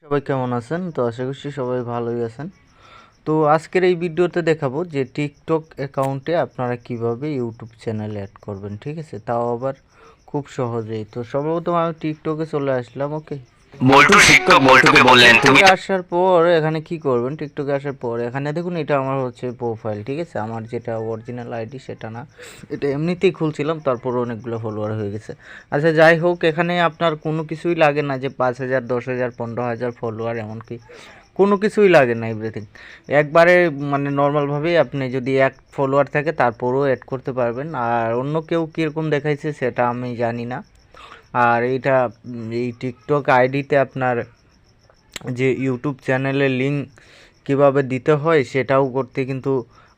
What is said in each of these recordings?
সবাই কেমন আছেন? তো আশা করছি সবাই ভালোই আছেন। তো আজকের এই ভিডিওতে দেখাবো যে টিকটক অ্যাকাউন্টে আপনারা কিভাবে ইউটিউব চ্যানেল অ্যাড করবেন, ঠিক আছে? তাও আবার খুব সহজেই। তো সর্বপ্রথম আমি টিকটকে চলে আসলাম। ওকে, বল্টু শিক্ষক বল্টুকে বললেন তুমি টিকটকে আসার পর এখানে কি করবেন? টিকটকে আসার পর এখানে দেখুন, এটা আমার হচ্ছে প্রোফাইল, ঠিক আছে? আমার যেটা অরিজিনাল আইডি সেটা না, এটা এমনিতেই খুলছিলাম, তারপর অনেকগুলো ফলোয়ার হয়ে গেছে। আচ্ছা, যাই হোক, এখানে আপনার কোনো কিছুই লাগে না যে 5,000, 10,000, 15,000 ফলোয়ার, এমনকি কোনো কিছুই লাগে না, এভরিথিং একবারে মানে নর্মালভাবেই আপনি যদি এক ফলোয়ার থাকে তারপরেও অ্যাড করতে পারবেন। আর অন্য কেউ কীরকম দেখাইছে সেটা আমি জানি না। আর এইটা এই টিকটক আইডিতে আপনার যে ইউটিউব চ্যানেলের লিঙ্ক কীভাবে দিতে হয় সেটাও করতে, কিন্তু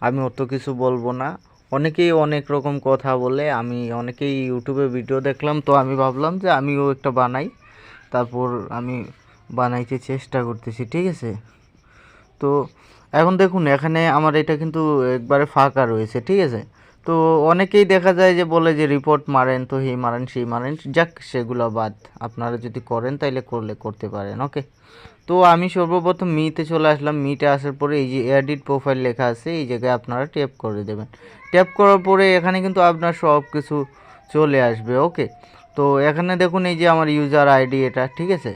আমি অত কিছু বলবো না। অনেকেই অনেক রকম কথা বলে, আমি অনেকেই ইউটিউবে ভিডিও দেখলাম, তো আমি ভাবলাম যে আমিও একটা বানাই, তারপর আমি বানাইতে চেষ্টা করতেছি, ঠিক আছে? তো এখন দেখুন, এখানে আমার এটা কিন্তু একবারে ফাঁকা রয়েছে, ঠিক আছে? তো অনেকেই দেখা যায় যে বলে যে রিপোর্ট মারেন, তো এই মারেন সেই মারেন, যাক সেগুলো বাদ। আপনারা যদি করেন তাইলে করতে পারেন। ওকে, তো আমি সর্বপ্রথম মিতে চলে আসলাম। মিতে আসার পরে এই যে এডিট প্রোফাইল লেখা আছে, এই জায়গায় আপনারা ট্যাপ করে দেবেন। ট্যাপ করার পরে এখানে কিন্তু আপনার সব কিছু চলে আসবে। ওকে, তো এখানে দেখুন এই যে আমার ইউজার আইডি, এটা ঠিক আছে?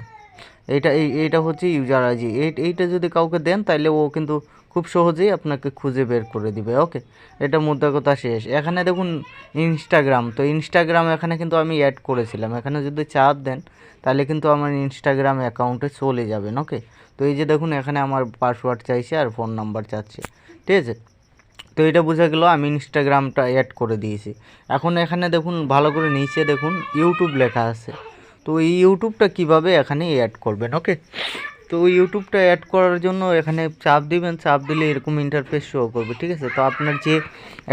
এইটা হচ্ছে ইউজার আইডি। এইটা যদি কাউকে দেন তাহলে ও কিন্তু খুব সহজেই আপনাকে খুঁজে বের করে দিবে। ওকে, এটা মুদ্রা কথা শেষ। এখানে দেখুন ইনস্টাগ্রাম, তো ইনস্টাগ্রাম এখানে কিন্তু আমি অ্যাড করেছিলাম। এখানে যদি চাপ দেন তাহলে কিন্তু আমার ইনস্টাগ্রাম অ্যাকাউন্টে চলে যাবেন। ওকে, তো এই যে দেখুন এখানে আমার পাসওয়ার্ড চাইছে আর ফোন নাম্বার চাচ্ছে, ঠিক আছে? তো এটা বোঝা গেল আমি ইনস্টাগ্রামটা অ্যাড করে দিয়েছি। এখন এখানে দেখুন ভালো করে নিচে দেখুন ইউটিউব লেখা আছে। তো এই ইউটিউবটা কিভাবে এখানে অ্যাড করবেন? ওকে, তো ইউটিউবটা অ্যাড করার জন্য এখানে চাপ দিবেন। চাপ দিলে এরকম ইন্টারফেস শো করবে, ঠিক আছে? তো আপনার যে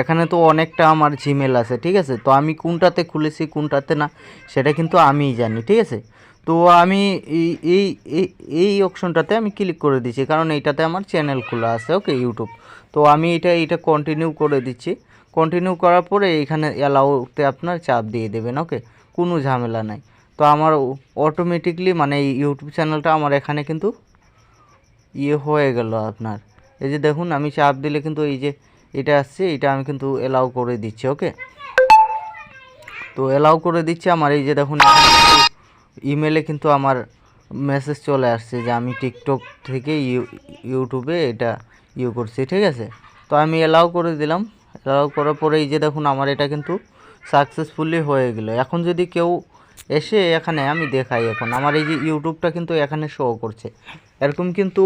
এখানে তো অনেকটা আমার জিমেল আছে, ঠিক আছে? তো আমি কোনটাতে খুলেছি কোনটাতে না সেটা কিন্তু আমিই জানি, ঠিক আছে? তো আমি এই এই এই অপশনটাতে আমি ক্লিক করে দিচ্ছি, কারণ এইটাতে আমার চ্যানেল খোলা আছে। ওকে, ইউটিউব। তো আমি এটা কন্টিনিউ করে দিচ্ছি। কন্টিনিউ করার পরে এখানে অ্যালাউতে আপনার চাপ দিয়ে দেবেন। ওকে, কোনো ঝামেলা নাই। তো আমার অটোমেটিকলি মানে এই ইউটিউব চ্যানেলটা আমার এখানে কিন্তু হয়ে গেল আপনার। এই যে দেখুন আমি চাপ দিলে কিন্তু এই যে এটা আসছে, এটা আমি কিন্তু অ্যালাউ করে দিচ্ছি। ওকে, তো অ্যালাউ করে দিচ্ছি। আমার এই যে দেখুন ইমেলে কিন্তু আমার মেসেজ চলে আসছে যে আমি টিকটক থেকে ইউটিউবে এটা করছি, ঠিক আছে? তো আমি অ্যালাউ করে দিলাম। অ্যালাউ করার পরে এই যে দেখুন আমার এটা কিন্তু সাকসেসফুলি হয়ে গেল। এখন যদি কেউ এসে এখানে আমি দেখাই, এখন আমার এই যে ইউটিউবটা কিন্তু এখানে শো করছে, এরকম কিন্তু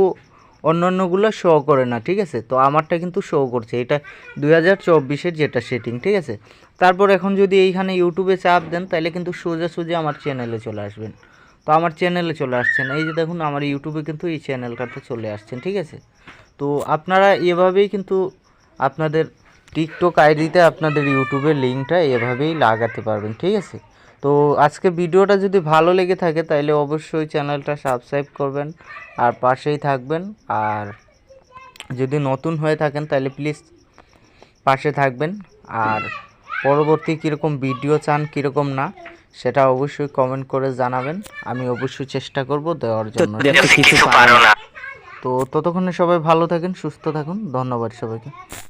অন্যান্যগুলো শো করে না, ঠিক আছে? তো আমারটা কিন্তু শো করছে, এটা 2024-এর যেটা সেটিং, ঠিক আছে? তারপর এখন যদি এইখানে ইউটিউবে চাপ দেন তাহলে কিন্তু সোজা আমার চ্যানেলে চলে আসবেন। তো আমার চ্যানেলে চলে আসছেন, এই যে দেখুন আমার ইউটিউবে কিন্তু এই চ্যানেলটাতে চলে আসছেন, ঠিক আছে? তো আপনারা এভাবেই কিন্তু আপনাদের টিকটক আইডিতে আপনাদের ইউটিউবের লিঙ্কটা এভাবেই লাগাতে পারবেন, ঠিক আছে? তো আজকে ভিডিওটা যদি ভালো লেগে থাকে তাহলে অবশ্যই চ্যানেলটা সাবস্ক্রাইব করবেন আর পাশেই থাকবেন। আর যদি নতুন হয়ে থাকেন তাহলে প্লিজ পাশে থাকবেন। আর পরবর্তী কীরকম ভিডিও চান কীরকম না সেটা অবশ্যই কমেন্ট করে জানাবেন, আমি অবশ্যই চেষ্টা করব দেওয়ার জন্য। কিছু পারো না। তো ততক্ষণে সবাই ভালো থাকেন, সুস্থ থাকুন। ধন্যবাদ সবাইকে।